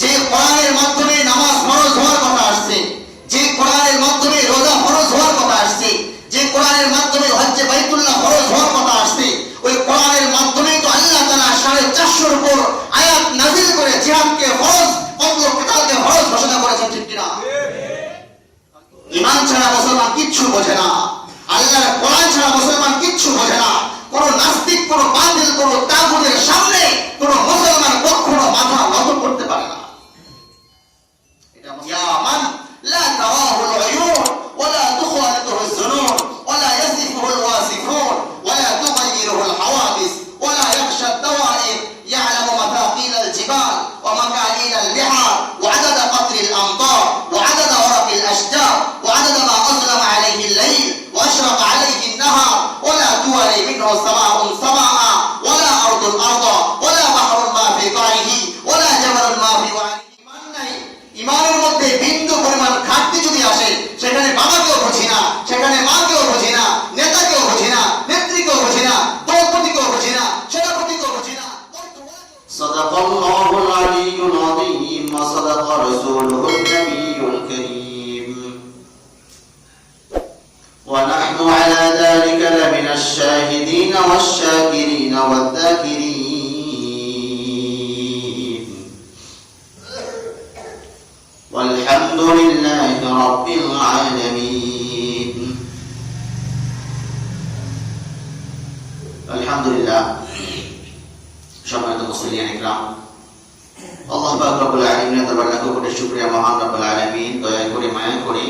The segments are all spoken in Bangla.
যে কোরআনের মাধ্যমে নামাজ ফরজ হওয়ার কথা আসছে, যে কোরআনের মাধ্যমে রোজা ফরজ হওয়ার কথা আসছে, যে কোরআনের মাধ্যমে হজ্জে বাইতুল্লাহ ফরজ হওয়ার কথা আসছে, ওই কোরআনের মাধ্যমেই তো আল্লাহ তাআলা 450-র উপর আয়াত নাযিল করে জিহাদকে ফরজ, কতল কিতালকে ফরজ ঘোষণা করেছেন, ঠিক কিনা? ঈমান ছাড়া মুসলমান কিচ্ছু বোঝে না, আল্লাহর কোরআন ছাড়া মুসলমান কিচ্ছু বোঝে না। কোন নাস্তিক, কোন বাতিল, কোন তাগুতের সামনে কোন মুসলমান কখনো মাথা নত করতে পারে না। ইয়া মান লা তারাহু আল-উয়ুন ওয়া লা তুখালিতুহু আয-যুনুন ওয়া লা ইয়াসিফুহু আল-ওয়াসিফুন ওয়া লা তুগায়্যিরুহু আল-হাওয়াদিস ওয়া লা ইয়াখশা আদ-দাওa'ir ইয়া'লামু মাথাকিল আল-জিবাল ওয়া মাকালিল al-bihar ওয়া 'adada qatri al-amtar ওয়া 'adada waraqi al-ashjar ওয়া 'adada ma azlama 'alayhi al-layl wa ashraqa 'alayhi an-nahar wa la tuwari minhu sama'un sama'a wa la ardun arda wa la bahrun ma fi qa'ihi wa la jabalun ma fi wa'rihi। ঈমান নাই, ঈমানের মধ্যে বিন্দু পরিমাণ ঘাটতি যদি আসে, সেখানে বাবাকেও বুঝি না, সেখানে মাকেও বুঝি না, নেতাকেও বুঝি না, নেত্রীকেও বুঝি না, দলপতিকেও বুঝি না, সেনাপতিকেও বুঝি না। সাদাকাল্লাহুল আলিয়্যুল আযীম ওয়া সাদাকা রাসূলুহুন নাবিয়্যুল কারীম ওয়া নাহনু আলা যালিকা লামিনাশ শাহিদিন ওয়াশ শাকিরিন ওয়াদ যাকিরিন ওয়ালহামদুলিল্লাহি রাব্বিল আলামিন। আলহামদুলিল্লাহ। সম্মানিত মুসলিয়ান ইকরাম, আল্লাহ পাক রব্বুল আলামিনের দরবারে লাখো কোটি শুকরিয়া। মহান রব্বুল আলামিন দয়া করে, মায়া করে,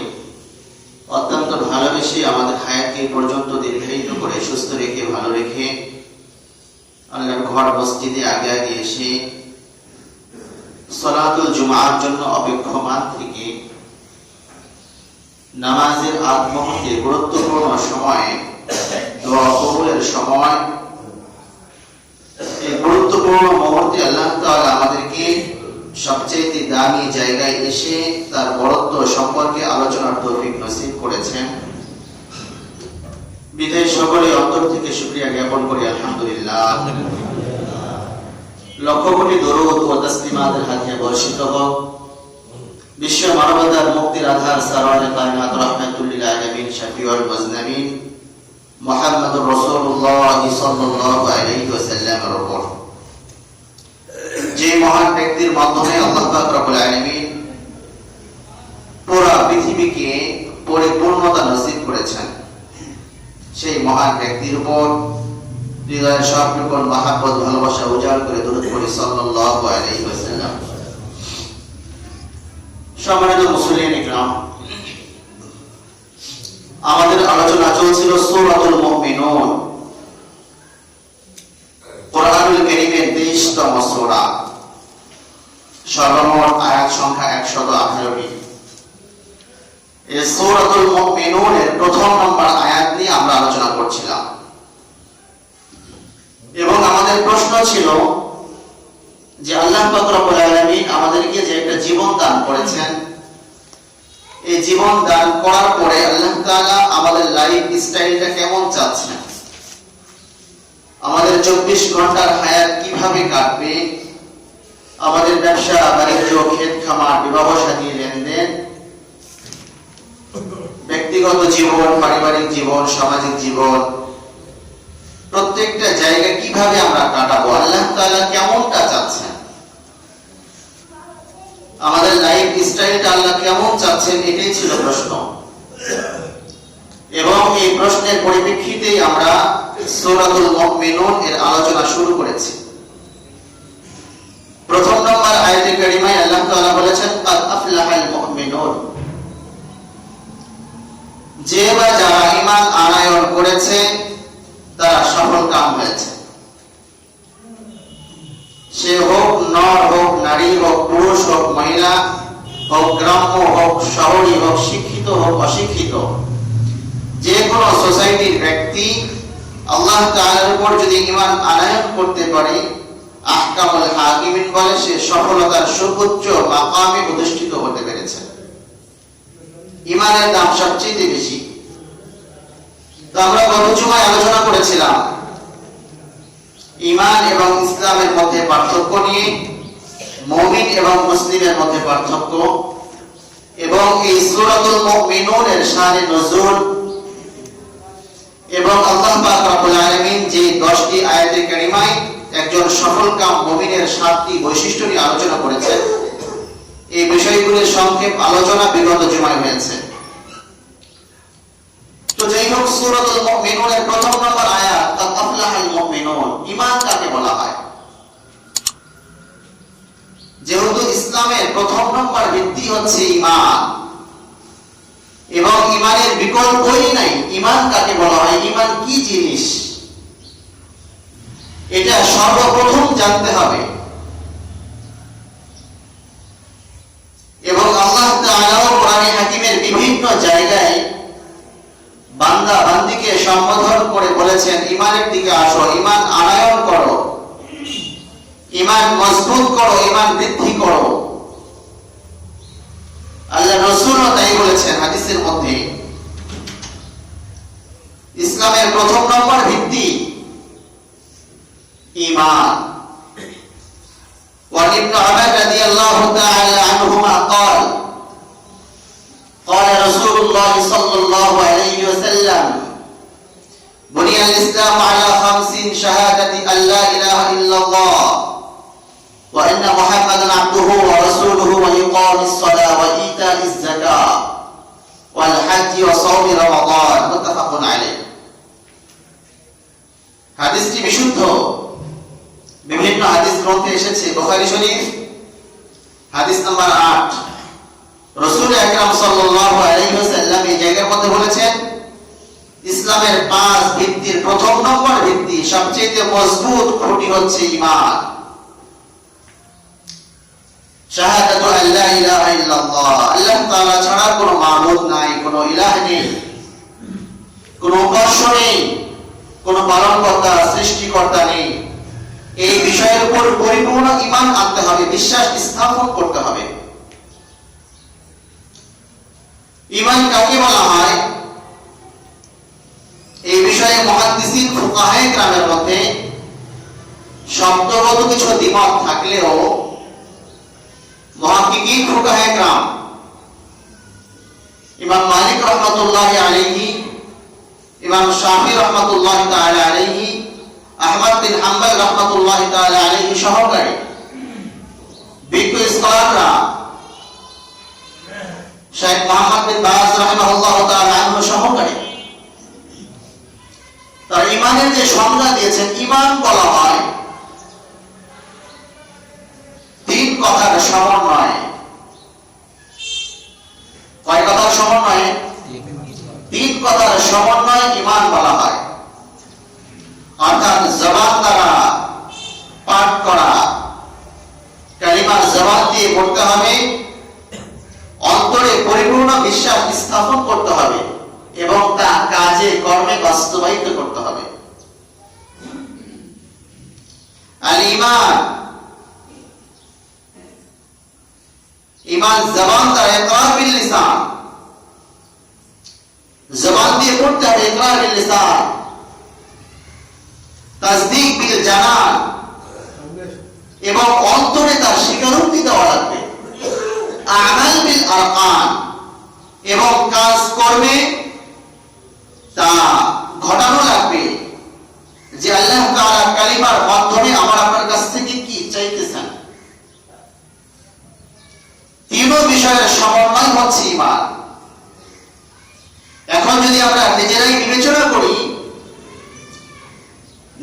অত্যন্ত ভালোবেসে আমাদের হায়াতকে পর্যন্ত দীর্ঘায়িত করে, সুস্থ রেখে, ভালো রেখে, আল্লাহর ঘর মসজিদে আগে আগে এসে সালাতুল জুমার জন্য অপেক্ষমান থেকে নামাজের আগ মুহূর্তে গুরুত্বপূর্ণ সময়ে দোয়া কবুলের সময়, এই গুরুত্বপূর্ণ মুহূর্তে আল্লাহ তাআলা আমাদেরকে সবচেয়ে দামি জায়গায় এসে তার বরত্ব সম্পর্কে আলোচনার তৌফিক নসিব করেছেন। বিদায় সকলে অন্তর থেকে শুকরিয়া জ্ঞাপন করি আলহামদুলিল্লাহ। লক্ষ কোটি দরুদ ও তাসলিমাতের হাতে বর্ষিত হোক বিশ্ব মানবতার মুক্তির আধার সারওয়ারে কায়নাত রাহমাতুল লিল আলামিন শাফিউল মুজনাবিন মুহাম্মদুর রাসূলুল্লাহ সাল্লাল্লাহু আলাইহি ওয়াসাল্লামের উপর, যে মহান ব্যক্তির মাধ্যমে আল্লাহ পাক রব্বুল আলামিন পুরো পৃথিবীকে পরিপূর্ণতা নসিব করেছেন, সেই মহান ব্যক্তির উপর হৃদয়ের সবটুকু মহব্বত, ভালোবাসা উজাড় করে দরুদ পড়ি সাল্লাল্লাহু আলাইহি ওয়াসাল্লাম। সম্মানিত মুসলিম ইকরাম, আমাদের আলোচনা চলছিল সূরাতুল মুমিনুন, কোরআনুল কারীমের 23তম সূরা, সর্বমোট আয়াত সংখ্যা 118টি। এই সূরাতুল মুমিনুনের প্রথম নম্বর আয়াত নিয়ে আমরা আলোচনা করছিলাম এবং আমাদের প্রশ্ন ছিল যে আল্লাহ পাক রব্বুল আলামিন আমাদেরকে যে একটা জীবন দান করেছেন, এই জীবন দান করার পরে আল্লাহ তাআলা আমাদের লাইফ স্টাইলটা কেমন চাচ্ছেন, আমাদের 24 ঘন্টার হায়াত কিভাবে কাটবে, আমাদের ব্যবসা বাণিজ্য, ক্ষেত খামার, বিবাহ শাদী, লেনদেন, ব্যক্তিগত জীবন, পারিবারিক জীবন, সামাজিক জীবন, প্রত্যেকটা জায়গা কিভাবে আমরা কাটাবো, আল্লাহ তাআলা কেমনটা চাচ্ছেন, আমাদের লাইফ স্টাইলটা আল্লাহ কেমন চাচ্ছেন, এটাই ছিল প্রশ্ন। এবং এই প্রশ্নের পরিপ্রেক্ষিতেই আমরা সূরাতুল মুমিনুন এর আলোচনা শুরু করেছি। প্রথম নম্বর আয়াতে কারিমায় আল্লাহ তাআলা বলেছেন কাদ আফলাহাল মুমিনুন, যে বা যারা ঈমান আনয়ন করেছে তারা সফল কাম হয়েছে। সে হোক নর, হোক নারী, হোক পুরুষ, হোক মহিলা, হোক গ্রাম্য, হোক শহরী, হোক শিক্ষিত, হোক অশিক্ষিত, যে কোনো সোসাইটির ব্যক্তি আল্লাহ তাআলার উপর যদি ঈমান আনয়ন করতে পারে, আহকামুল হাকিমিন বলে, সে সফলতার সর্বোচ্চ মাকামে অধিষ্ঠিত হতে পেরেছে। ঈমানের দাম সবচেয়ে বেশি। তো আমরা গত জুমায় আলোচনা করেছিলাম ঈমান এবং ইসলামের মধ্যে পার্থক্য নিয়ে মুমিন এবং মুসলিমের মধ্যে পার্থক্য এবং এই সূরাতুল মুমিনুনের শানে নজুল এবং আল্লাহ পাক রব্বুল আলামিন যে 10টি আয়াতে কারিমায় একজন সফলকাম মুমিনের 7টি বৈশিষ্ট্য নিয়ে আলোচনা করেছেন, এই বিষয়গুলির সংক্ষেপ আলোচনা বিগত জুমায় হয়েছে। তো যাই হোক, সূরাতুল মুমিনুনের প্রথম নম্বর আয়াত কাদ আফলাহাল মুমিনুন, ঈমান কাকে বলা হয়? যেহেতু ইসলামের প্রথম নম্বর ভিত্তি হচ্ছে ঈমান এবং ঈমানের বিকল্পই নাই, ঈমান কাকে বলা হয়, ঈমান কি জিনিস, এটা সর্বপ্রথম জানতে হবে। এবং আল্লাহ তাআলা কোরআনে হাকিমের বিভিন্ন জায়গায় বান্দা বান্দিকে সম্বোধন করে বলেছেন, ঈমানের দিকে আসো, ঈমান আনয়ন করো, ঈমান মজবুত করো, ঈমান বৃদ্ধি করো। আল্লাহ রাসূলও তাই বলেছেন হাদিসের মধ্যে। ইসলামের প্রথম নম্বর ভিত্তি ঈমান। وعن ابن عمر رضي الله تعالى عنهما قال قال رسول الله صلى الله عليه وسلم بني الإسلام على 5 شهادة أن لا إله إلا الله وأن محمدا عبده ورسوله وإقام الصلاة وإيتاء الزكاة والحج وصوم رمضان متفق عليه। হাদিসটি বিশুদ্ধ, বিভিন্ন হাদিস গ্রন্থে এসেছে। বুখারী শরীফ হাদিস নাম্বার 8, রাসূল আকরাম সাল্লাল্লাহু আলাইহি ওয়াসাল্লাম এই জায়গার মধ্যে বলেছেন, ইসলামের 5 ভিত্তির প্রথম নম্বর ভিত্তি, সবচেয়ে মজবুত খুঁটি হচ্ছে ঈমান। শাহাদাতু আল্লা ইলাহা ইল্লাল্লাহ, আল্লাহ তাআলা ছাড়া কোনো মাবুদ নাই, কোনো ইলাহ নেই, কোনো উপাস্য নেই, কোনো পালনকর্তা সৃষ্টিকর্তা নেই। এই বিষয়ের উপর পরিপূর্ণ ঈমান আনতে হবে, বিশ্বাস স্থাপন করতে হবে। ঈমান কাকে বলা হয়, এই বিষয়ে মুহাদ্দিসিন ফুকাহায়ে কেরামের মধ্যে শব্দগত কিছু দ্বিমত থাকলেও মুহাক্কিকিন ফুকাহায়ে কেরাম ইমাম মালিক রাহমাতুল্লাহি আলাইহি, ইমাম শাফিঈ রাহমাতুল্লাহি তাআলা আলাইহি, আহমদ বিন হাম্বল রাহমাতুল্লাহি তাআলা আলাইহি সহকারী বিজ্ঞ স্কলাররা, শেখ মুহাম্মদ বিন বাজ রাহিমাহুল্লাহ তাআলা আনহু সহকারী, তার ঈমানের যে সংজ্ঞা দিয়েছেন, ঈমান বলা হয় 3 কথার সমন্বয়। কয় কথার সমন্বয়? 3 কথার সমন্বয় ঈমান বলা হয়। অর্থাৎ জবান দ্বারা পাঠ করা, কালিমার জবান দিয়ে পড়তে হবে, অন্তরে পরিপূর্ণ বিশ্বাস স্থাপন করতে হবে এবং তা কাজে কর্মে বাস্তবায়িত করতে হবে। আল ঈমান, ঈমান জবান দ্বারা, ইকরার বিল লিসান, জবান দিয়ে পড়তে হবে, ইকরার বিল লিসান, তাসদীক বিল জানান, এবং অন্তরে তার স্বীকারোক্তি দেওয়া লাগবে, আমাল বিল আরকান, এবং কাজ কর্মে তা ঘটানো লাগবে যে আল্লাহ তাআলা কালিমার মাধ্যমে আমার আপনার কাছ থেকে কি চাইতেছেন। 3 বিষয়ের সমন্বয় হচ্ছে ঈমান। এখন যদি আমরা নিজেরাই বিবেচনা করি,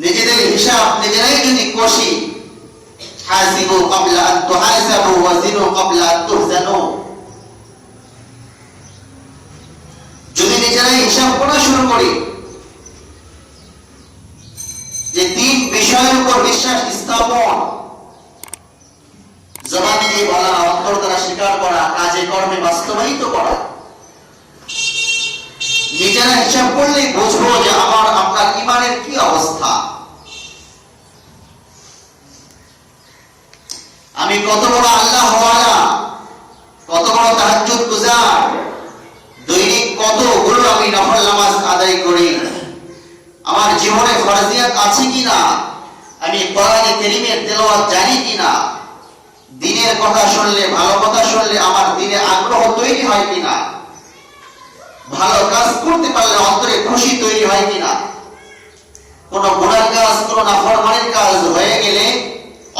নিজেদের হিসাব নিজেরাই যদি কষি, হাসিবু ক্বাবলা আন তুহাসাবু ওয়াজিনু ক্বাবলা আন তুহজানু, যদি নিজেরাই হিসাব করা শুরু করি যে 3 বিষয়ের উপর বিশ্বাস স্থাপন, জবান দিয়ে বলা, অন্তর দ্বারা স্বীকার করা, কাজে কর্মে বাস্তবায়িত করা, নিজেরা হিসাব করলেই বুঝবো যে আমার আপনার ঈমানের কি অবস্থা। আমি কত বড় আল্লাহ ওয়ালা, কত বড় তাহাজ্জুদ গুজার, দৈনিক কতগুলো আমি নফল নামাজ আদায় করি, আমার জীবনে ফরজিয়াত আছে কিনা, আমি কোরআনে কারীমের তেলাওয়াত জানি কিনা, দিনের কথা শুনলে, ভালো কথা শুনলে আমার দিনে আগ্রহ তৈরি হয় কিনা, ভালো কাজ করতে পারলে অন্তরে খুশি তৈরি হয় কিনা, কোন গুনার কাজ, কোন নাফরমানির কাজ হয়ে গেলে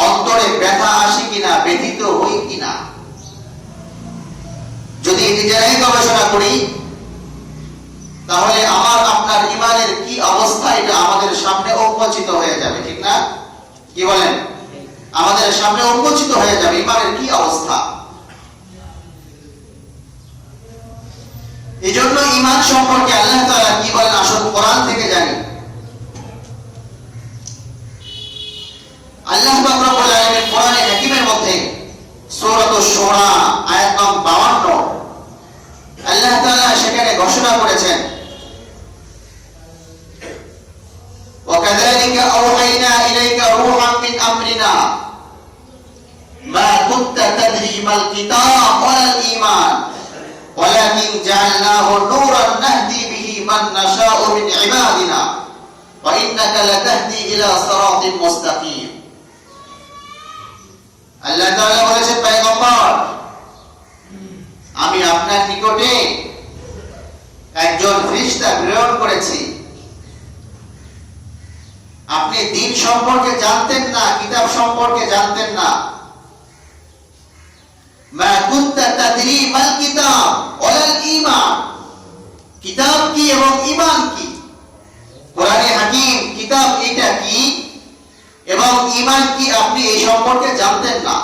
অন্তরে ব্যথা আসে কিনা, ব্যথিত হই কিনা। যদি নিজেরাই গবেষণা করি তাহলে আমার আপনার ইমানের কি অবস্থা এটা আমাদের সামনে উন্মোচিত হয়ে যাবে, ঠিক না? কি বলেন? আমাদের সামনে উন্মোচিত হয়ে যাবে ইমানের কি অবস্থা। এই জন্য ইমান সম্পর্কে আল্লাহ তাআলা কি বলেন আসল কোরআন থেকে জানি। আল্লাহ পাক রব্বুল আলামিন কোরআনে হাকিমের মধ্যে সূরাতুশ শুরা আয়াত নম্বর 52 আল্লাহ তাআলা সেখানে ঘোষণা করেছেন, وكذلك أوحينا إليك روحا من أمرنا ما كنت تدري ما الكتاب ولا الإيمان ولكن جعلناه نورا نهدي به من نشاء من عبادنا وإنك لتهدي إلى صراط مستقيم। আল্লাহ তাআলা বলেছেন, পয়গম্বর আমি আপনার নিকটে একজন ফেরেশতা প্রেরণ করেছি। আপনি দ্বীন সম্পর্কে জানতেন না, কিতাব সম্পর্কে জানতেন না। মা কুনতা তাদরি মাল কিতাব ওয়াল ঈমান, কিতাব কি এবং ঈমান কি, কোরআনে হাকিম কিতাব এটা কি এবং ঈমান কি আপনি এই সম্পর্কে জানতেন না।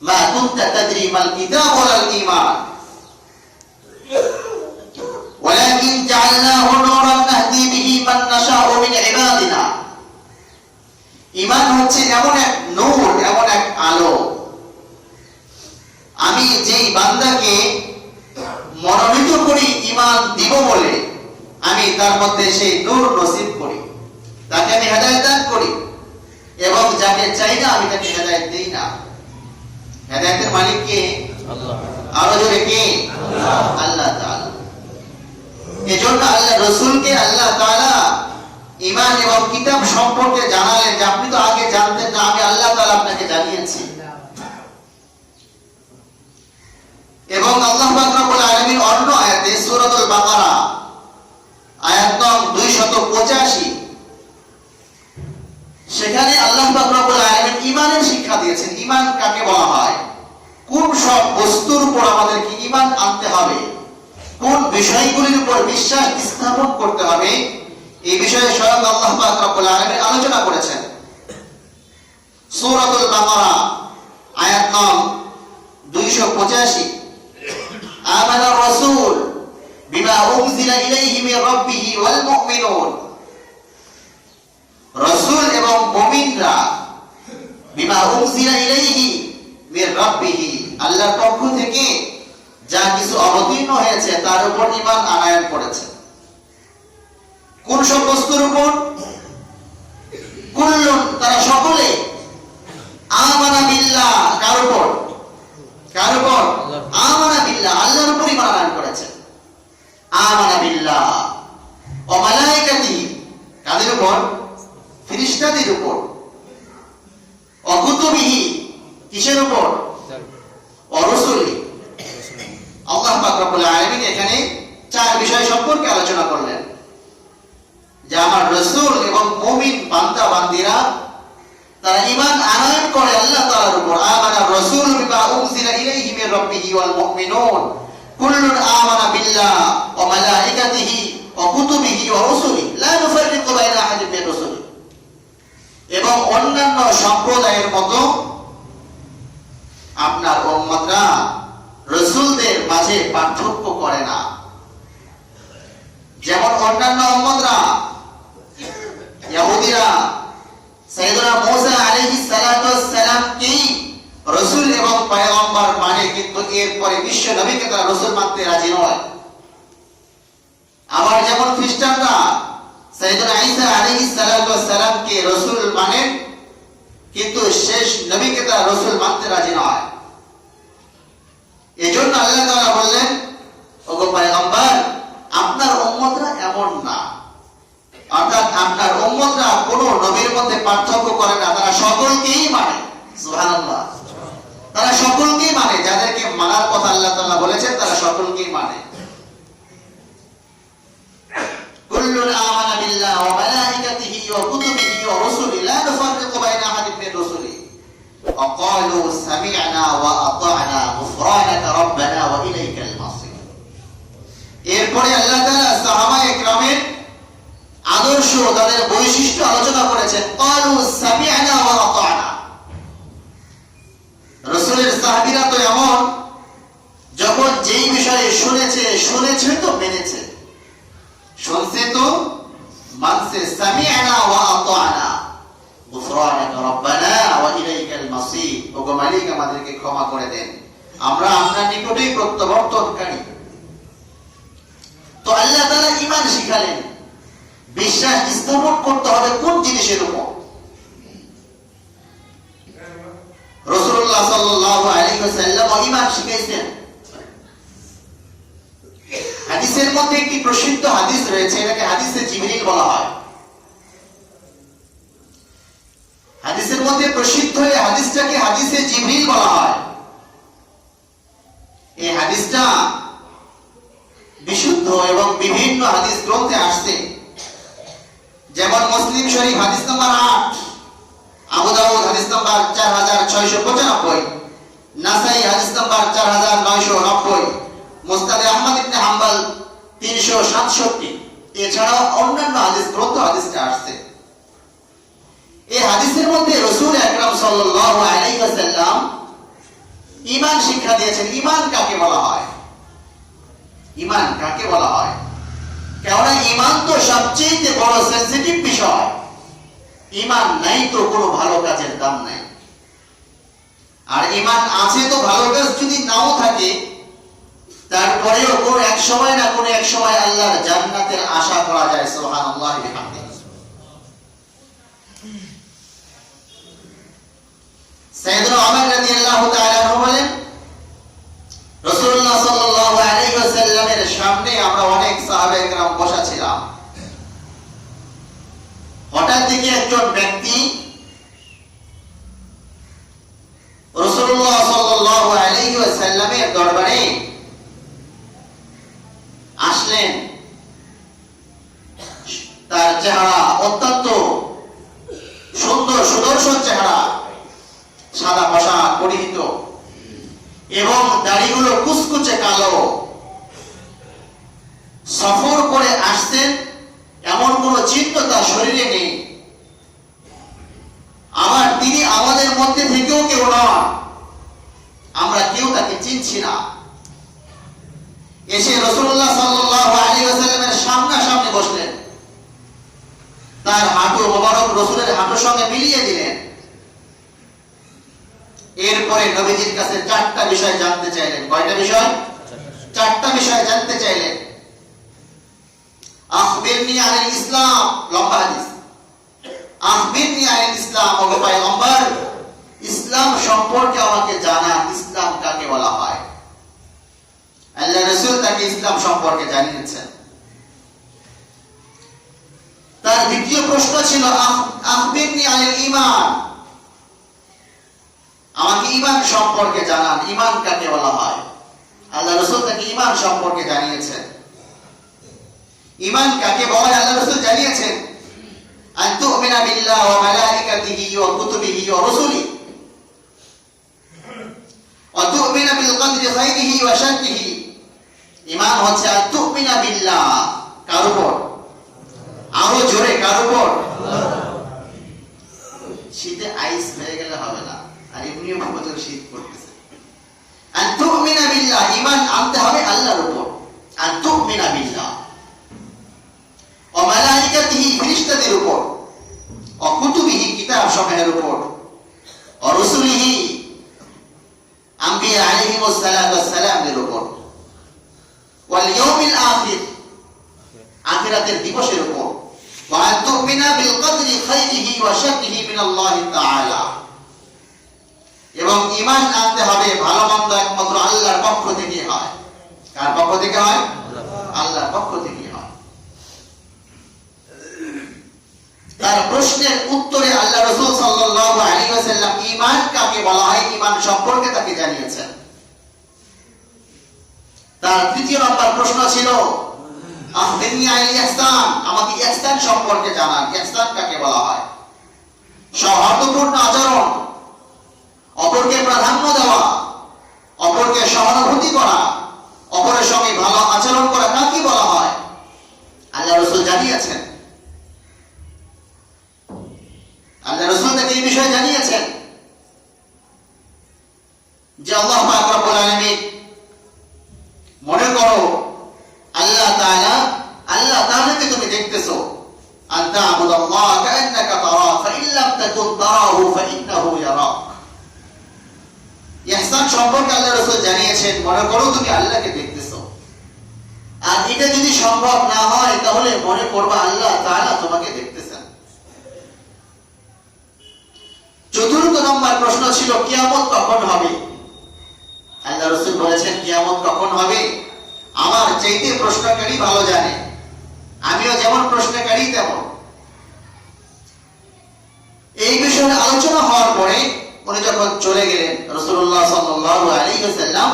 মা কুনতা তাদরি মাল কিতাব ওয়াল ঈমান ولكن جعلناه نورا نهدي به من نشاء من عبادنا। ঈমান হচ্ছে এমন এক নূর, এমন এক আলো, আমি যেই বান্দাকে মনোনীত করি ঈমান দিব বলে আমি তার মধ্যে সেই নূর নসিব করি, তাকে আমি হেদায়েত দান করি, এবং যাকে চাই না আমি তাকে হেদায়েত দেই না। হেদায়েতের মালিক কে? আল্লাহ। আরো জোরে কে? আল্লাহ। আল্লাহ তাআলা। এজন্য আল্লাহ রাসূলকে আল্লাহ তাআলা ঈমান এবং কিতাব সম্পর্কে জানালেন যে আপনি তো আগে জানতেন না, আমি আল্লাহ তাআলা আপনাকে জানিয়েছি। এবং আল্লাহ পাক রব্বুল আলামিন অন্য আয়াতে সূরাতুল বাকারা আয়াত নম্বর 285 সেখানে আল্লাহ পাক রব্বুল আলামিন ঈমানের শিক্ষা দিয়েছেন। ঈমান কাকে বলা হয়, কোন সব বস্তুর উপর আমাদেরকে ঈমান আনতে হবে, কোন বিষয়গুলির উপর বিশ্বাস স্থাপন করতে হবে, এই বিষয়ে স্বয়ং আল্লাহ পাক রব্বুল আলামিন আলোচনা করেছেন। সূরাতুল বাকারা আয়াত নম্বর 285 আমানা রাসূল বিমা উনজিলা ইলাইহি মির রাব্বিহি ওয়াল মুমিনুন, রাসূল এবং মুমিনরা বিমা উনজিলা ইলাইহি মির রাব্বিহি আল্লাহর পক্ষ থেকে যা কিছু অবতীর্ণ হয়েছে তার উপর ঈমান আনয়ন করেছে। কোন সব বস্তুর উপর? কুল্লুন, তারা সকলে। আমানা বিল্লাহ, কার উপর? কার উপর? আমানা বিল্লাহ, আল্লাহর উপর ঈমান আনয়ন করেছে। আমানা বিল্লাহ ওয়া মালাইকাতিহি, কাদের উপর? ফেরেশতাদের উপর। ওয়া কুতুবিহি, কিসের উপর? ওয়া রাসূলিহি। আল্লাহ পাক রব্বুল আলামিন এখানে চার বিষয় সম্পর্কে আলোচনা করলেন যে আমার রাসূল এবং মুমিন বান্দা বান্দীরা তারা ঈমান আনয়ন করে আল্লাহ তাআলার উপর। আমানা রাসূল বিমা উনজিলা ইলাইহি মির রাব্বিহি ওয়াল মুমিনুন কুল্লুন আমানা বিল্লাহ ওয়া মালাইকাতিহি ওয়া কুতুবিহি ওয়া রাসূলিহি লা নুফাররিকু বাইনা আহাদিন মির রাসূলিহি। এবং অন্যান্য সম্প্রদায়ের মতো আপনার উম্মতরা রাসূলদের মাঝে পার্থক্য করে না। যেমন অন্যান্য উম্মতরা, ইহুদিরা সাইয়েদনা মুসা আলাইহিস সালাতু ওয়াস সালাম কি রাসূল এবং পয়গম্বর মানে, কিন্তু এরপরে বিশ্ব নবীকে তারা রাসূল মানতে রাজি নয়। আবার যেমন খ্রিস্টানরা সাইয়েদনা ঈসা আলাইহিস সালাতু ওয়াস সালামকে রাসূল মানে, কিন্তু শেষ নবীকে তারা রাসূল মানতে রাজি নয়। এজন্য আল্লাহ তাআলা বললেন, ওগো পয়গম্বর আপনার উম্মতরা এমন না, অর্থাৎ আপনার উম্মতরা কোন নবীর মধ্যে পার্থক্য করে না, তারা সকলকেই মানে। সুবহানাল্লাহ। তারা সকলকেই মানে, যাদেরকে মানার কথা আল্লাহ তাআলা বলেছেন তারা সকলকেই মানে। কুল্লুন আমানা বিল্লাহি ওয়া মালাইকাতিহি ওয়া কুতুবিহি ওয়া রুসুলিহি লা নুফাররিকু বাইনা আহাদিন মির রুসুলিহি ওয়া ক্বালু সামি'না ওয়া আতা'না গুফরানাকা রাব্বানা ওয়া ইলাইকাল মাসির। এরপরে আল্লাহ তাআলা সাহাবায়ে কেরামের আদর্শ, তাদের বৈশিষ্ট্য আলোচনা করেছেন। ক্বালু সামি'না ওয়া আতা'না। রাসূলের সাহাবীরা তো এমন, যখন যেই বিষয়ে শুনেছে তো মেনেছে, শুনছে তো মানছে। সামি'না ওয়া আতা'না গুফরানাকা রাব্বানা ওয়া ইলাইকাল মাসির। ওগো মালিক, আমাদেরকে ক্ষমা করে দেন, আমরা আপনার নিকটেই প্রত্যাবর্তনকারী। তো আল্লাহ তাআলা ঈমান শিখালেন, বিশ্বাস স্থাপন করতে হবে কোন জিনিসের উপর। রাসূলুল্লাহ সাল্লাল্লাহু আলাইহি ওয়াসাল্লাম ঈমান শিখাইছেন। হাদিসের মধ্যে একটি প্রসিদ্ধ হাদিস রয়েছে, এটাকে হাদিসে জিবরিল বলা হয়। হাদিসের মধ্যে প্রসিদ্ধ এই হাদিসটাকে হাদিসে জিবরিল বলা হয়। এই হাদিসটা বিশুদ্ধ এবং বিভিন্ন হাদিস গ্রন্থে আসছে, যেমন মুসলিম শরীফ হাদিস নাম্বার 8, আবু দাউদ হাদিস নাম্বার 4695, নাসাই হাদিস নাম্বার 4990, মুসনাদে আহমদ ইবনে হাম্বল 367, এছাড়াও অন্যান্য হাদিস গ্রন্থ হাদিসটা আসছে। এই হাদিসের মধ্যে রাসূল আকরাম সাল্লাল্লাহু আলাইহি ওয়াসাল্লাম ঈমান শিক্ষা দিয়েছেন। ঈমান কাকে বলা হয়? ঈমান কাকে বলা হয়? কেননা ঈমান তো সবচেয়ে বড় সেনসিটিভ বিষয়। ঈমান নাই তো কোনো ভালো কাজের দাম নাই। আর ঈমান আছে তো ভালো কাজ যদি নাও থাকে, তারপরেও কোন এক সময় না কোন এক সময় আল্লাহর জান্নাতের আশা করা যায়। সুবহানাল্লাহি ওয়া বিহামদিহি। সাইয়েদনা ওমর রাদিয়াল্লাহু তাআলা আনহু বলেন, রাসূলুল্লাহ সাল্লাল্লাহু আলাইহি ওয়াসাল্লামের সামনে আমরা অনেক সাহাবায়ে কেরাম বসা ছিলাম। হঠাৎ দেখি একজন ব্যক্তি রাসূলুল্লাহ সাল্লাল্লাহু আলাইহি ওয়াসাল্লামের দরবারে আসলেন। তার চেহারা অত্যন্ত সুন্দর, সুদর্শন চেহারা, সাদা পোশাক পরিহিত এবং দাড়িগুলো কুচকুচে কালো। সফর করে আসছেন এমন কোন চিহ্ন তার শরীরে নেই। আবার তিনি আমাদের মধ্যে থেকেও কেউ নন, আমরা কেউ তাকে চিনছি না। এসে রাসূলুল্লাহ সাল্লাল্লাহু আলাইহি ওয়াসাল্লামের সামনাসামনি বসলেন, তার হাঁটু মোবারক রাসূলের হাঁটুর সঙ্গে মিলিয়ে দিলেন। এরপরে নবীজির কাছে 4টা বিষয় জানতে চাইলেন। কয়টা বিষয়? 4টা বিষয় জানতে চাইলেন। আখবিরনি আনিল ইসলাম, লম্বা হাদিস। আখবিরনি আনিল ইসলাম, ও পয়গম্বর, ইসলাম সম্পর্কে আমাকে জানান, ইসলাম কাকে বলা হয়। আল্লাহ রাসূল তাকে ইসলাম সম্পর্কে জানিয়েছেন। তার দ্বিতীয় প্রশ্ন ছিল আখবিরনি আনিল ঈমান, আমাকে ঈমান সম্পর্কে জানান, ঈমান কাকে বলা হয়। আল্লাহ রাসূল তাকে ঈমান সম্পর্কে জানিয়েছেন। ঈমান কাকে বলা হয় আল্লাহ রাসূল জানিয়েছেন, আন তু'মিনা বিল্লাহি ওয়া মালাইকাতিহি ওয়া কুতুবিহি ওয়া রুসুলিহি ওয়া তু'মিনা বিল কদরি খাইরিহি ওয়া শাররিহি। ঈমান হচ্ছে আন তু'মিনা বিল্লাহ, কার উপর? আরো জোরে, কার উপর? শীতে আইস হয়ে গেলে হবে না, আর এমনিও প্রচুর শীত পড়তেছে। আন তু'মিনা বিল্লাহ, ঈমান আনতে হবে আল্লাহর উপর। আন তু'মিনা বিল্লাহ ওয়া মালাইকাতিহি, ফেরেশতাদের উপর, ওয়া কুতুবিহি, কিতাব সমূহের উপর, ওয়া রুসুলিহি, আম্বিয়া আলাইহিমুস সালাতু ওয়াস সালামের উপর, ওয়াল ইয়াউমিল আখির, আখিরাতের দিবসের উপর, ওয়া আন তু'মিনা বিল কদরি খাইরিহি ওয়া শাররিহি মিনাল্লাহি তাআলা। এবং ঈমান আনতে হবে ভালো মন্দ একমাত্র আল্লাহর পক্ষ থেকে হয়। কার পক্ষ থেকে হয়? আল্লাহর পক্ষ থেকে হয়। তার প্রশ্নের উত্তরে আল্লাহ রাসূল সাল্লাল্লাহু আলাইহি ওয়াসাল্লাম ঈমান কাকে বলা হয় ঈমান সম্পর্কে তাকে জানিয়েছেন। তার তৃতীয় নম্বর প্রশ্ন ছিল আখবিরনি আনিল ইহসান, আমাকে ইহসান সম্পর্কে জানান, ইহসান কাকে বলা হয়। সৌহার্দ্যপূর্ণ আচরণ, অপরকে প্রাধান্য দেওয়া, অপরকে সহানুভূতি করা, অপরের সঙ্গে ভালো আচরণ করা কাকে বলা হয় আল্লাহ রাসূল জানিয়েছেন। আল্লাহ রাসূল তাকে এই বিষয়ে জানিয়েছেন যে আল্লাহ পাক রব্বুল আলামিন, মনে করো আল্লাহ তাআলাকে তুমি দেখতেছো, আনতা আবুদাল্লাহ কাআন্নাকা তারা ফাইন লাম তাকুন তারাহু ফাইন্নাহু ইয়ারাক। ইহসান সম্পর্কে আল্লাহ রাসূল জানিয়েছেন, মনে করো তুমি আল্লাহকে দেখতেছো, আর এটা যদি সম্ভব না হয় তাহলে মনে করবা আল্লাহ তাআলা তোমাকে দেখতেছেন। চতুর্থ নম্বর প্রশ্ন ছিল কিয়ামত কখন হবে। আল্লাহ রাসূল বলেছেন কিয়ামত কখন হবে আমার চাইতে প্রশ্নকারী ভালো জানে, আমিও যেমন প্রশ্নকারী তেমন। এই বিষয়ে আলোচনা হওয়ার পরে উনি যখন চলে গেলেন, রাসূলুল্লাহ সাল্লাল্লাহু আলাইহি ওয়াসাল্লাম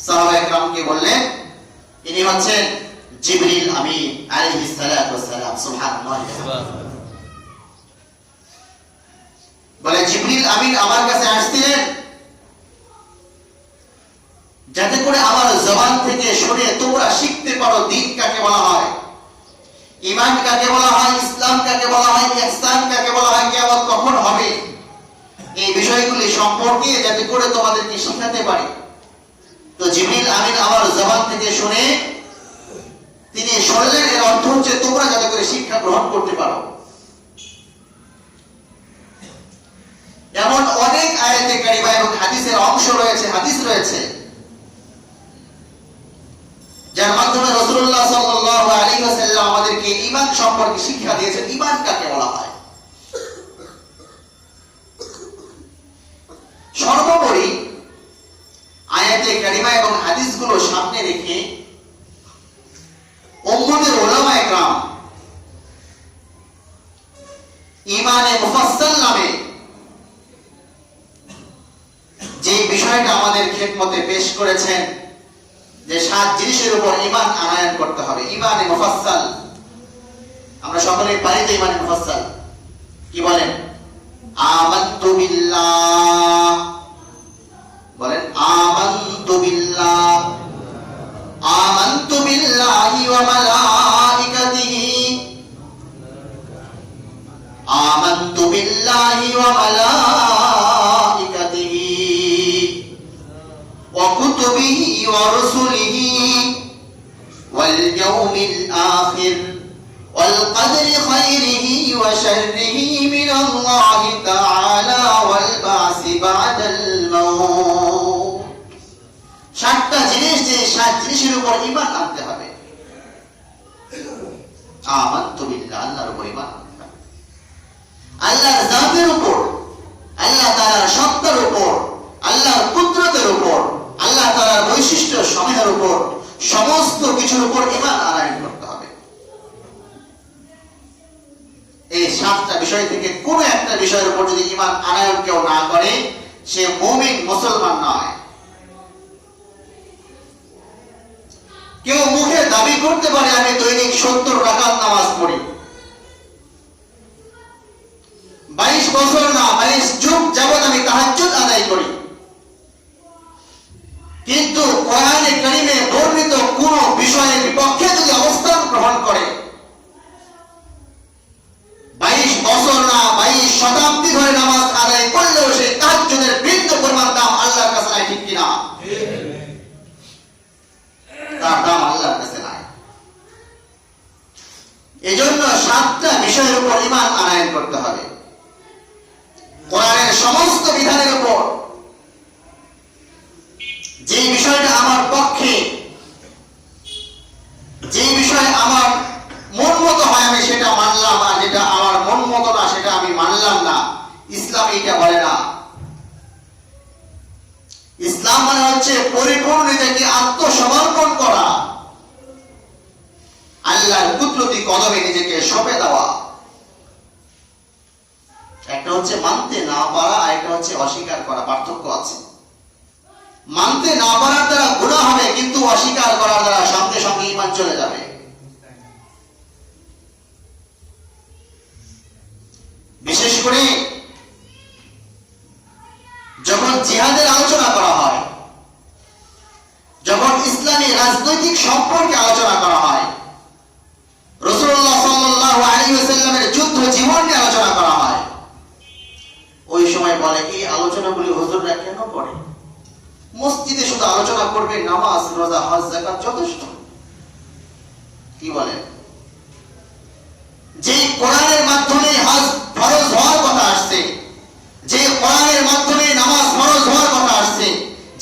সাহাবায়ে কেরামকে বললেন ইনি হচ্ছেন জিবরিল আমিন আলাইহিস সালাতু ওয়াস সালাম। সুবহানাল্লাহ। বলে জিবরিল আমিন আমার কাছে আসছিলেন যাতে করে আমার জবান থেকে শুনে তোমরা শিখতে পারো দ্বীন কাকে বলা হয়, ঈমান কাকে বলা হয়, ইসলাম কাকে বলা হয়, ইহসান কাকে বলা হয়, কিয়ামত কখন হবে, এই বিষয়গুলি সম্পর্কে যাতে করে তোমাদেরকে শেখাতে পারি। তো জিবরিল আমিন আমার জবান থেকে শুনে তিনি শুনলেন, এর অর্থ হচ্ছে তোমরা যাতে করে শিক্ষা গ্রহণ করতে পারো। এমন অনেক আয়াতে কারিমা এবং হাদিসের অংশ রয়েছে, হাদিস রয়েছে, যার মাধ্যমে রাসূলুল্লাহ সাল্লাল্লাহু আলাইহি ওয়াসাল্লাম আমাদেরকে ঈমান সম্পর্কে শিক্ষা দিয়েছেন, ঈমান কাকে বলা হয়। সর্বোপরি আয়াতে কারিমা এবং হাদিসগুলো সামনে রেখে উম্মতের উলামায়ে কেরাম ঈমানে মুফাসসাল নামে যে বিষয়টা আমাদের খেদমতে পেশ করেছেন যে 7 জিনিসের উপর ঈমান আনয়ন করতে হবে। ঈমানে মুফাসসাল আমরা সকলেই পারি তো, ঈমানে মুফাসসাল কি বলেন? আমানতু বিল্লাহ, বলেন আমানতু বিল্লাহ, আমানতু বিল্লাহি ওয়া মালাইকাতিহি, আমানতু বিল্লাহি ওয়া মালাইকাতিহি ওয়া কুতুবিহি ওয়া রুসুলিহি ওয়াল ইয়াউমিল আখির ওয়াল কদরি খাইরিহি ওয়া শাররিহি মিনাল্লাহি তাআলা ওয়াল বাসি বাদাল মাউত। 7টা জিনিস, যে 7 জিনিসের উপর ঈমান আনতে হবে। আমানতু বিল্লাহ, আল্লাহর উপর ঈমান আনতে হবে, আল্লাহর জাতের উপর, আল্লাহ তাআলার সত্তার উপর, আল্লাহর কুদরতের উপর, আল্লাহ তাআলার বৈশিষ্ট্য সমূহের উপর, সমস্ত কিছুর উপর ঈমান আনয়ন করতে হবে। এই 7টা বিষয় থেকে কোন একটা বিষয়ের উপর যদি ঈমান আনয়ন কেউ না করে সে মুমিন, মুসলমান নয়। কেউ মুখে দাবি করতে পারে আমি দৈনিক 70 রাকাত নামাজ পড়ি, 22 বছর না 22 যুগ যাবত আমি তাহাজ্জুদ আদায় করি, কিন্তু কোরআনে কারীমে বর্ণিত কোন বিষয়ের বিপক্ষে যদি অবস্থান গ্রহণ করে, 22 বছর না 22 শতাব্দী ধরে নামাজ আদায় করলেও সে তাহাজ্জুদের বিন্দু পরিমাণ দাম আল্লাহর কাছে নাই, ঠিক কিনা? তার দাম আল্লাহর কাছে নাই। এজন্য 7টা বিষয়ের উপর ঈমান আনয়ন করতে হবে। কোরআনের সমস্ত বিধানের উপর যে বিষয়টা আমার পক্ষে, যে বিষয় আমার মন মতো হয় আমি সেটা মানলাম, আর যেটা আমার মন মতো না সেটা আমি মানলাম না। ইসলাম এটা বলে না। ইসলাম মানে হচ্ছে পরিপূর্ণ নিজেকে আত্মসমর্পণ করা, আল্লাহর কুদরতি কদমে নিজেকে সঁপে দেওয়া। একটা হচ্ছে মানতে না পারা, আর একটা হচ্ছে অস্বীকার করা। পার্থক্য আছে। মানতে না পারার দ্বারা গুনাহ হবে, কিন্তু অস্বীকার করার দ্বারা সঙ্গে সঙ্গে ঈমান চলে যাবে। বিশেষ করে যখন জিহাদের আলোচনা করা হয়, যখন ইসলামী রাজনৈতিক সম্পর্কে আলোচনা করা হয়, রাসূলুল্লাহ সাল্লাল্লাহু আলাইহি ওয়াসাল্লামের যুদ্ধ জীবন নিয়ে আলোচনা করা হয়, ওই সময় বলে এই আলোচনাগুলি হুজুররা কেন করে? মসজিদে শুধু আলোচনা করবে নামাজ, রোজা, হজ, যাকাত যথেষ্ট। কি বলে? যে কোরআনের মাধ্যমে হজ ফরজ হওয়ার কথা আসছে, যে কোরআনের মাধ্যমে নামাজ ফরজ হওয়ার কথা আসছে,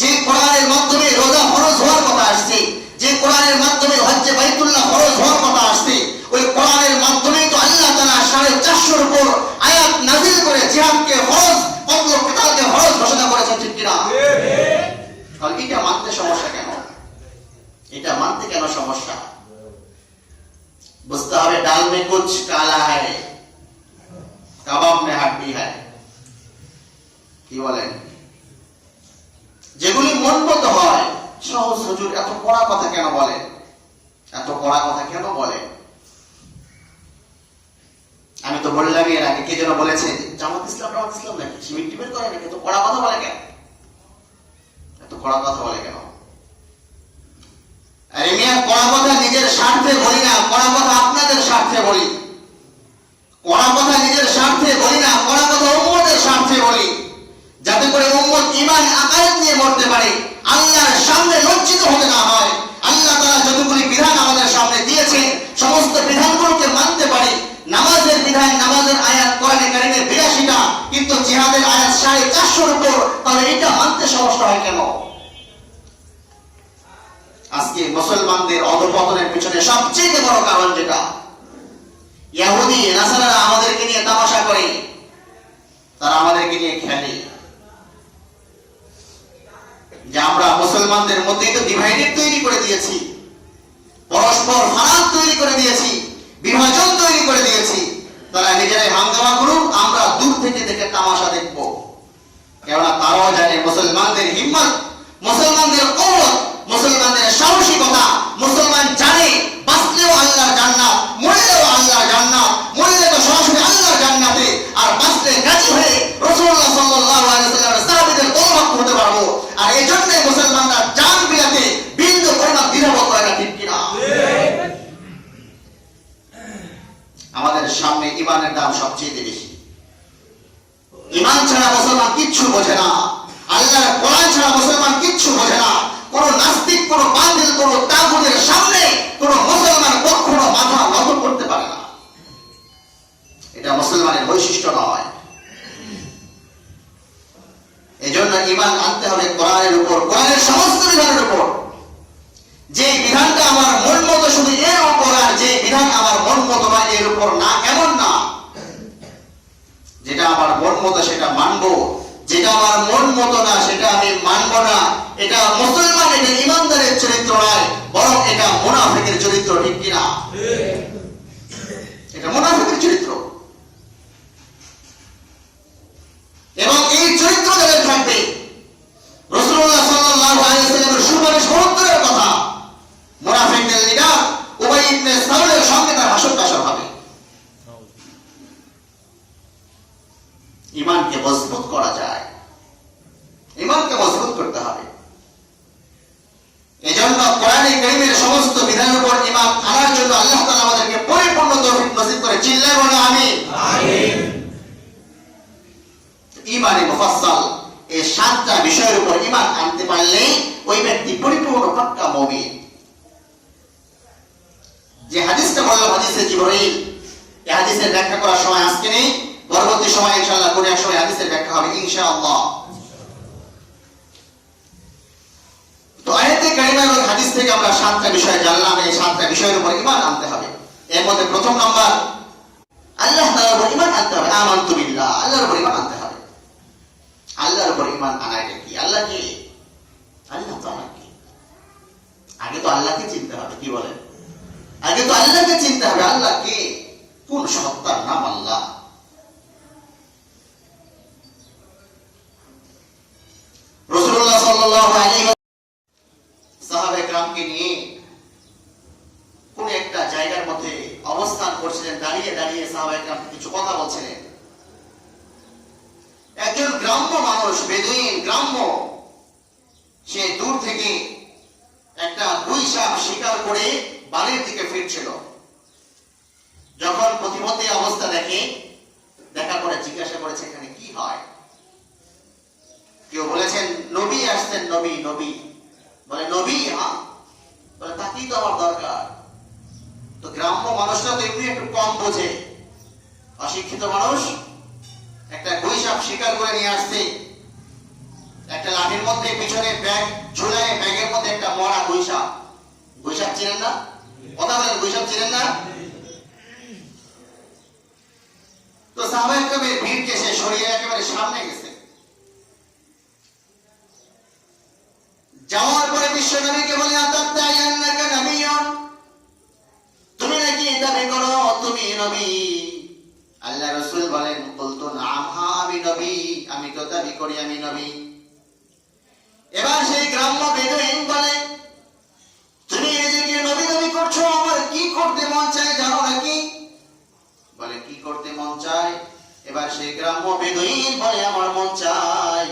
যে কোরআনের মাধ্যমে রোজা ফরজ হওয়ার কথা আসছে, যে কোরআনের মাধ্যমে হজ্জে বাইতুল্লাহ ফরজ হওয়ার কথা আসছে, ওই কোরআনের মাধ্যমে তো আল্লাহ তাআলা 450 উপর আয়াত নাযিল করে জিহাদকে ফরজ, কতল কিতালকে ফরজ ঘোষণা করেছেন। ঠিক কিনা? তাহলে এটা মানতে সমস্যা কেন? এটা মানতে কেন সমস্যা? বুঝতে হবে ডাল মে কুছ কালা হ্যায়, কাবাব মে হাড্ডি হ্যায়। কি বলেন? যেগুলি মন মতো হয় সহজ। হুজুর এত কড়া কথা কেন বলে? এত কড়া কথা কেন বলে? আমি তো বললাম এর আগে, কে যেন বলেছে জামাত ইসলাম নাকি শিবির টিবির করে নাকি, এত কড়া কথা বলে কেন? এত কড়া কথা বলে কেন? আরে মিয়া, কড়া কথা নিজের স্বার্থে বলি না, কড়া কথা আপনাদের স্বার্থে বলি। কড়া কথা নিজের স্বার্থে বলি না, কড়া কথা উম্মতের স্বার্থে বলি, যাতে করে উম্মত ঈমান আকায়েদ নিয়ে মরতে পারে, আল্লাহর সামনে লজ্জিত হতে না হয়। আল্লাহ তাআলা যতগুলি বিধান আমাদের সামনে দিয়েছেন সমস্ত বিধানগুলোকে মানতে পারি। নামাজের বিধান, নামাজের আয়াত কোরআনে কারীমে 82টা, কিন্তু জিহাদের আয়াত 450 উপর। তাহলে এটা মানতে সমস্যা হয় কেন? আজকে মুসলমানদের অধঃপতনের পিছনে সবচেয়ে বড় কারণ যেটা, ইহুদি নাসারারা আমাদেরকে নিয়ে তামাশা করে, তারা আমাদেরকে নিয়ে খেলে যে আমরা মুসলমানদের মধ্যে তো ডিভাইডেড তৈরি করে দিয়েছি, পরস্পর ফারাক তৈরি করে দিয়েছি, বিভাজন তৈরি করে দিয়েছি। তারা নিজেরাই হাঙ্গামা করুক, আমরা দূর থেকে দেখে তামাশা দেখবো। কেননা তারাও জানে মুসলমানদের হিম্মত, মুসলমানদের কওয়াত, মুসলমানদের সাহসিকতা। মুসলমান জানে বাঁচলেও আল্লাহর জান্নাত, মরলেও আল্লাহর জান্নাত, মরলে তো সরাসরি আল্লাহর জান্নাতে, আর বাঁচলে গাজী হয়ে রাসূলুল্লাহ সাল্লাল্লাহু আলাইহি ওয়াসাল্লামের সাহাবীদের কওয়াত হতে পারবো। আর এই জন্যই মুসলমানরা জান বিলাতে বিন্দু পরিমাণ দ্বিধাবোধ করে না। ঠিক কিনা? আমাদের সামনে ঈমানের দাম সবচেয়ে বেশি। ঈমান ছাড়া মুসলমান কিচ্ছু বোঝে না, আল্লাহর কোরআন ছাড়া মুসলমান কিচ্ছু বোঝে না। কোন নাস্তিক, কোন বাতিল, কোন তাগুতের সামনে কোন মুসলমান কখনো মাথা নত করতে পারে না। এটা মুসলমানের বৈশিষ্ট্য নয়। এজন্য ঈমান আনতে হবে কোরআনের উপর, কোরআনের সমস্ত বিধানের উপর। যে বিধানটা আমার মন মতো শুধু এর উপর, আর যে বিধান আমার মন মতো না এর উপর না, এমন না। যেটা আমার মন মতো সেটা মানবো, যেটা আমার মন মতো না সেটা আমি মানবো না। এটা মুসলমান, এটা ইমানদারের চরিত্র নয়, বরং এটা মুনাফিকের চরিত্র। ঠিক কিনা? এটা মুনাফিকের চরিত্র। এবং এই চরিত্র যাদের থাকবে, রাসূলুল্লাহ সাল্লাল্লাহু আলাইহি ওয়াসাল্লামের সুপারিশ গ্রহণের কথা, মুনাফিকদের লিডার উবাই ইবনে সালুলের সঙ্গে তার হাসর কাসর হবে। ঈমানকে মজবুত করা যায়, ঈমানকে মজবুত করতে হবে। এজন্য কোরআনে কারীমের সমস্ত বিধানের উপর ঈমান আনার জন্য আল্লাহ তাআলা আমাদেরকে পরিপূর্ণ তৌফিক নসিব করে। চিল্লায় বলো আমিন। আমিন। ঈমানে মুফাসসাল, এই 7টা বিষয়ের উপর ঈমান আনতে পারলে ওই ব্যক্তি পরিপূর্ণ পাক্কা মুমিন। যে হাদিসটা বললাম, হাদিসে জিবরাইল, এই হাদিসের ব্যাখ্যা করার সময় আজকে নেই, পরবর্তী সময় ইনশাআল্লাহ কোন এক সময় হাদিসের ব্যাখ্যা হবে ইনশাআল্লাহ। তো আয়াতে কারিমার ওই হাদিস থেকে আমরা 7টা বিষয় জানলাম। এই 7টা বিষয়ের উপর ঈমান আনতে হবে। এর মধ্যে প্রথম নাম্বার, আল্লাহ তাআলার উপর ঈমান আনতে হবে। আমানতু বিল্লাহ, আল্লাহর উপর ঈমান আনতে হবে। আল্লাহর উপর ঈমান আনাটা কি? আল্লাহ কি? আল্লাহ তাআলা কি? আগে তো আল্লাহকে চিনতে হবে। কি বলেন? আগে তো আল্লাহকে চিনতে হবে। আল্লাহ কে? কোন সত্তার নাম আল্লাহ? সাল্লাল্লাহু আলাইহি সাহাবায়ে কেরামকে নিয়ে কোন একটা জায়গার মধ্যে অবস্থান করছিলেন, দাঁড়িয়ে দাঁড়িয়ে সাহাবায়ে কেরাম কিছু কথা বলছিলেন। একজন গ্রাম্য মানুষ, বেদুইন গ্রাম্য, সে দূর থেকে একটা গুই সাপ শিকার করে বাড়ির দিকে ফিরছিল। যখন প্রতিমধ্যে অবস্থা দেখে, দেখার পরে জিজ্ঞাসা করেছে এখানে কি হয়। কেউ বলেছেন নবী আসছেন, নবী নবী। বলে নবী? হ্যাঁ। বলে তাকেই তো আমার দরকার। তো গ্রাম্য মানুষরা তো এমনি একটু কম বোঝে, অশিক্ষিত মানুষ একটা গুই সাপ শিকার করে নিয়ে আসছে, একটা লাঠির মধ্যে পিছনে ব্যাগ ঝুলায়, ব্যাগের মধ্যে একটা মরা গুই সাপ। গুই সাপ চিনেন না? কথা বলেন, গুই সাপ চিনেন না? তো সাহাবায়ে কেরামের ভিড়কে সে সরিয়ে একেবারে সামনে গেছে। যাওয়ার পরে বিশ্ব নবীকে বলে আতাতায়ান্নাকা নাবিয়্যুন, তুমি নাকি দাবি করো তুমি নবী? আল্লাহ রাসূল বলেন কুলতু নাম, হ্যাঁ আমি নবী, আমি তো দাবি করি আমি নবী। এবার সেই গ্রাম্য বেদুইন বলে তুমি নিজেকে নবী নবী করছো, আমার কি করতে মন চায় জানো নাকি? বলে কি করতে মন চায়? এবার সেই গ্রাম্য বেদুইন বলে আমার মন চায়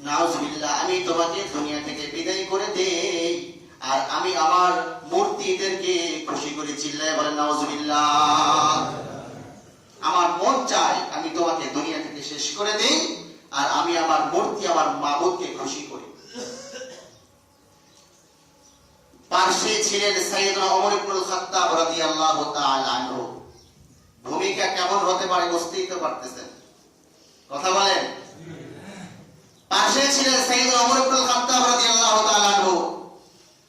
নাউজুবিল্লাহ, আমি তোমাকে দুনিয়া থেকে বিদায় করে দেই, আর আমি আমার মূর্তিদেরকে খুশি করে চিল্লায় বলে নাউজুবিল্লাহ। আমার মন চায় আমি তোমাকে দুনিয়া থেকে শেষ করে দেই, আর আমি আমার মূর্তি, আমার মাবুদকে খুশি করি। পার্শ্বে ছিলেন সাইয়েদনা ওমর ইবনুল খাত্তাব রাদিয়াল্লাহু তাআলা আনহু। ভূমিকা কেমন হতে পারে বুঝতেই তো পারতেছেন, কথা বলেন। পাশে ছিলেন সাইয়েদনা ওমর ইবনুল খাত্তাব রাদিয়াল্লাহু তাআলা আনহু।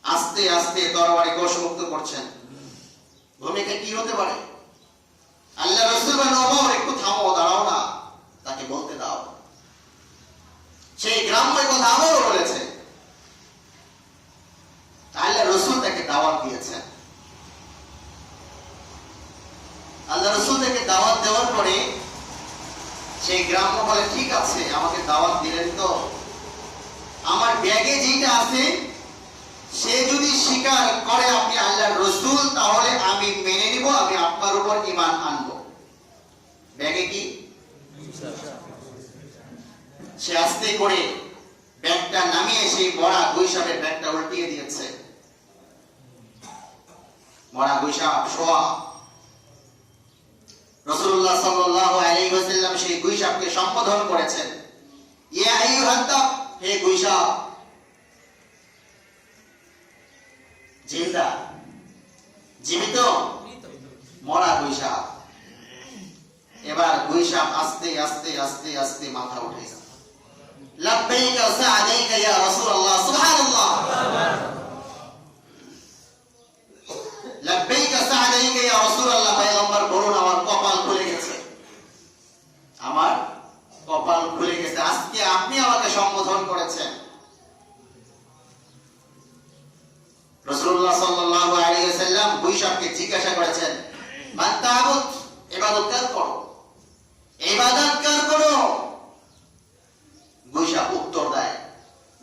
আস্তে আস্তে তরবারি কোষমুক্ত করছেন। ভূমিকা কি হতে পারে? আল্লাহ রাসূল বলেন ওমর একটু থামো, দাঁড়াও না, তাকে বলতে দাও। সেই গ্রাম্য কথা আবারও বলেছে। আল্লাহ রাসূল তাকে দাওয়াত দিয়েছেন। আল্লাহ রাসূল তাকে দাওয়াত দেওয়ার পরে সেই গ্রাম্য বলে ঠিক আছে, আমাকে দাওয়াত দিলেন তো, আমার ব্যাগে যেটা আছে সে যদি স্বীকার করে আপনি আল্লাহর রাসূল, তাহলে আমি মেনে নিব, আমি আপনার উপর ঈমান আনবো। ব্যাগে কি? সে আস্তে করে ব্যাগটা নামিয়ে সেই মরা গুই সাপের ব্যাগটা উল্টিয়ে দিয়েছে। মরা গুই সাপ শোয়া। রাসূলুল্লাহ সাল্লাল্লাহু আলাইহি ওয়াসাল্লাম সেই গুই সাপকে সম্বোধন করেছেন, ইয়া আইয়ুহাদ দাব, হে গুই সাপ। জিন্দা? জীবিত? মরা গুই সাপ। এবার গুই সাপ আস্তে আস্তে আস্তে আস্তে মাথা উঠাইছে। লাব্বাইকা ওয়া সা'দাইকা ইয়া রাসূলুল্লাহ, সুবহানাল্লাহ। লাব্বাইকা সা'দাইকা ইয়া রাসূলুল্লাহ, পয়গম্বর বলুন আমার কপাল খুলে গেছে, আমার কপাল খুলে গেছে, আজকে আপনি আমাকে সম্বোধন করেছেন। রাসূলুল্লাহ সাল্লাল্লাহু আলাইহি ওয়াসাল্লাম গুই সাপকে জিজ্ঞাসা করেছেন, মান তা'বুদ, ইবাদত কার করো, ইবাদত কার করো? গুই সাপ উত্তর দেয়,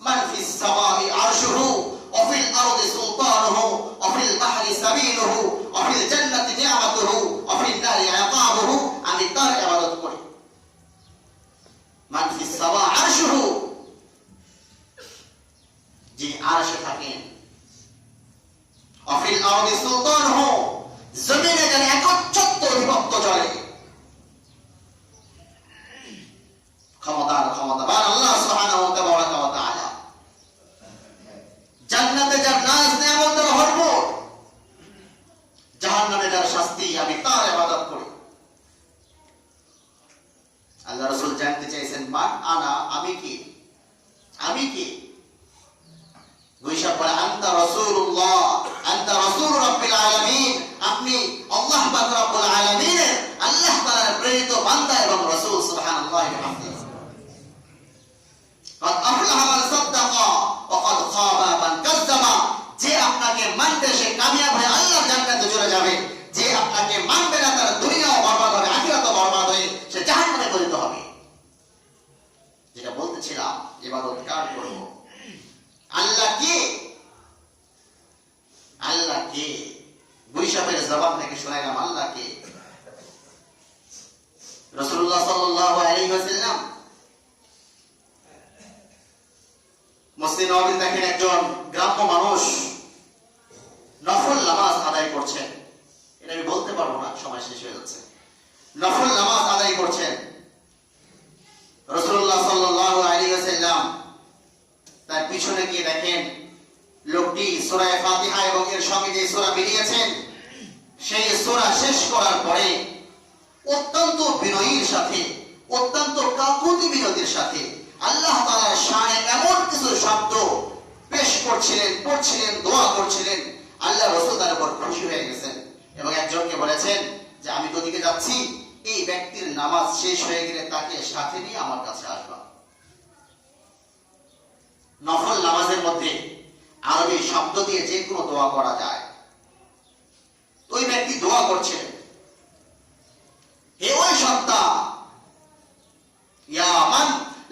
মান ফিস সামাই আরশুহু ওয়া ফিল আরদি সুলতানুহু ওয়া ফিল বাহরি সাবিলুহু ওয়া ফিল জান্নাতি নি'মাতুহু ওয়া ফিল নারি ইকাবুহু, আমি তার ইবাদত করি। মান ফিস সামা আরশুহু, যিনি আরশে থাকেন, ওয়া ফিল আরদি সুলতানুহু, জমিনে যেন একচ্ছত্র অধিপত্য চলে, ক্ষমতাবান আল্লাহ সুবহানাহু ওয়া তাআলা। জান্নাতে যার নাজ নেয়ামতে ভরপুর, জাহান্নামে যার শাস্তি, আমি তার ইবাদত করি। আল্লাহ রাসূল জানতে চাইছেন মান আনা, আমি কি, আমি কি? গুই সাপ বলে আনতা রাসূলুল্লাহ, আনতা রাসূল রাব্বিল আলামিন, আপনি আল্লাহ পাক রব্বুল আলামিনের, আল্লাহ তাআলার প্রেরিত বান্দা এবং রাসূল, সুবহানাল্লাহি ওয়া বিহামদিহি। قد أفلح من صدق وقد خاب من كذب, যে আপনাকে মানবে সে কামিয়াব হয়ে আল্লাহর জান্নাতে চলে যাবে, যে আপনাকে মানবে না তার দুনিয়াও বরবাদ হবে, আখিরাতও বরবাদ হয়ে সে জাহান্নামে পতিত হবে। যেটা বলতেছিলাম, ইবাদত কার করব? মসজিদে নববীতে দেখেন একজন গ্রাম্য মানুষ নফল নামাজ আদায় করছেন। এটা আমি বলতে পারবো না, সময় শেষ হয়ে যাচ্ছে। নফল নামাজ আদায় করছেন। রাসূলুল্লাহ সাল্লাল্লাহু আলাইহি ওয়াসাল্লাম তার পিছনে গিয়ে দেখেন লোকটি সূরা ফাতিহা এবং এর সঙ্গে যে সূরা বেরিয়েছেন সেই সূরা শেষ করার পরে অত্যন্ত বিনয়ের সাথে, অত্যন্ত কাকুতি বিনতির সাথে আল্লাহ তাআলার শানে এমন কিছু শব্দ পেশ করছিলেন, পড়ছিলেন, দোয়া করছিলেন। আল্লাহ রাসূল তার উপর খুশি হয়ে গেছেন এবং একজনকে বলেছেন যে আমি তো দিকে যাচ্ছি, এই ব্যক্তির নামাজ শেষ হয়ে গেলে তাকে সাথে নিয়ে আমার কাছে আসবা। নফল নামাজের মধ্যে আরবি শব্দ দিয়ে যে কোনো দোয়া করা যায়। ওই ব্যক্তি দোয়া করছিলেন, হে ওই সত্তা, ইয়া মান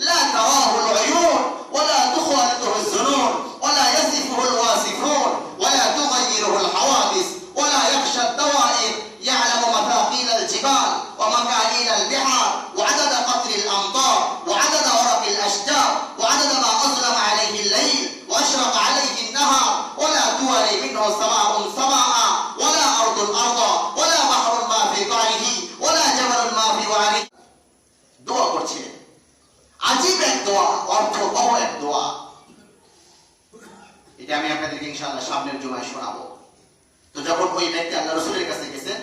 লা তারাহু আল-উয়ুন ওয়া লা তুখালিতুহু আয-যুনুন ওয়া লা ইয়াসিফুহু আল-ওয়াসিফুন ওয়া লা তুগায়্যিরুহু আল-হাওয়াদিস ওয়া লা ইয়াখশা আদ-দাওa'ir ইয়া'লামু মাথাকিল আল-জিবাল ওয়া মাকানিল আল-বিহার ওয়া 'আদাদা qatri al-amtar ওয়া 'আদাদা waraqi al-ashjar ওয়া 'আদাদা মা azlama 'alayhi al-layl ওয়া ashraqa 'alayhi an-nahar ওয়া লা tuwari minhu sama'un sama'a ওয়া লা ardun arda ওয়া লা bahrun ma fi qa'ihi ওয়া লা jabalun ma fi wa'rihi। দোয়া করছিলেন, আজীব এক দোয়া, অর্থবহ এক দোয়া। এটা আমি আপনাদেরকে ইনশাআল্লাহ সামনের জুমায় শোনাবো। তো যখন ওই ব্যক্তি আল্লাহ রাসূলের কাছে গেছেন,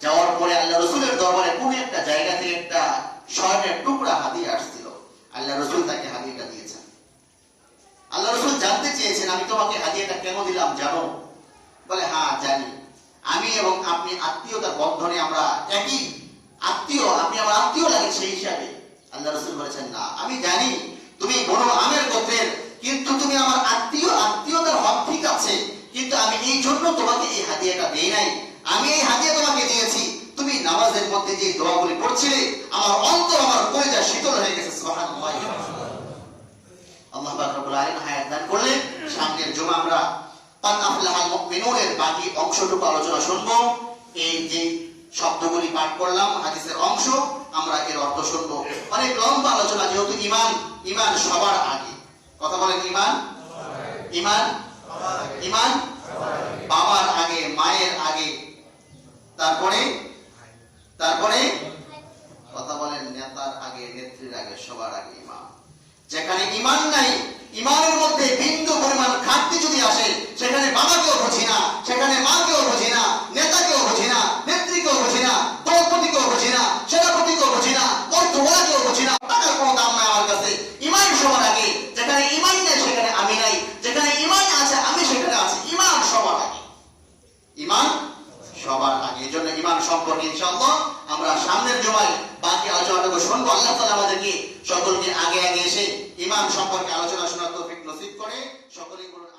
যাওয়ার পরে আল্লাহ রাসূলের দরবারে কোন একটা জায়গা থেকে একটা স্বর্ণের টুকরা হাদিয়া আসছিল। আল্লাহ রাসূল তাকে হাদিয়াটা দিয়েছেন। আল্লাহ রাসূল জানতে চেয়েছেন, আমি তোমাকে হাদিয়াটা কেন দিলাম জানো? বলে, হ্যাঁ জানি, আমি এবং আপনি আত্মীয়তার বন্ধনে আমরা একই আত্মীয়, আপনি আমার আত্মীয় লাগে সেই হিসাবে। আল্লাহ রাসূল বলেছেন, না, আমি জানি তুমি বনু আমের গোত্রের, কিন্তু তুমি আমার আত্মীয়, আত্মীয়তার হক ঠিক আছে, কিন্তু আমি এই জন্য তোমাকে এই হাদিয়াটা দেই নাই। আমি এই হাদিয়া তোমাকে দিয়েছি, তুমি নামাজের মধ্যে যে দোয়াগুলি পড়ছিলে আমার অন্তর, আমার কলিজা শীতল হয়ে গেছে। সুবহানাল্লাহ। আল্লাহ পাক রব্বুল আলামিন হায়াত দান করলেন। সামনের জুমা আমরা কাদ আফলাহাল মুমিনুনের বাকি অংশটুকু আলোচনা শুনবো। এই যে শব্দগুলি পাঠ করলাম হাদিসের অংশ, আমরা এর অর্থ শুনবো। অনেক লম্বা আলোচনা, যেহেতু ইমান, ইমান সবার আগে। কথা বলেন, ইমান, ইমান, ইমান বাবার আগে, মায়ের আগে, তারপরে তারপরে কথা বলেন, নেতার আগে, নেত্রীর আগে, সবার আগে ইমান। যেখানে ইমান নাই, ইমানের মধ্যে বিন্দু পরিমাণ ঘাটতি যদি আসে, সেখানে বাবাকেও বুঝি না, সেখানে মাকেও বুঝি না, নেতাকেও বুঝি না, নেত্রীকেও বুঝি না, দলপতিকেও বুঝি না, সেনাপতিকেও বুঝি না, অর্থওয়ালাকেও বুঝি না, টাকার কোনো দাম নাই আমার কাছে। ইমান সবার আগে। যেখানে ইমান নেই সেখানে আমি নাই, যেখানে ইমান আছে আমি সেখানে আছি। ইমান সবার আগে, ইমান সবার আগে। এই জন্য ইমান সম্পর্কে ইনশাআল্লাহ আমরা সামনের জুমায় বাকি আলোচনাটুকু শুনবো। আল্লাহ তাআলা আমাদেরকে সকলকে আগে আগে এসে ইমান সম্পর্কে আলোচনা শোনার তৌফিক নসিব করে। সকলেই বলুন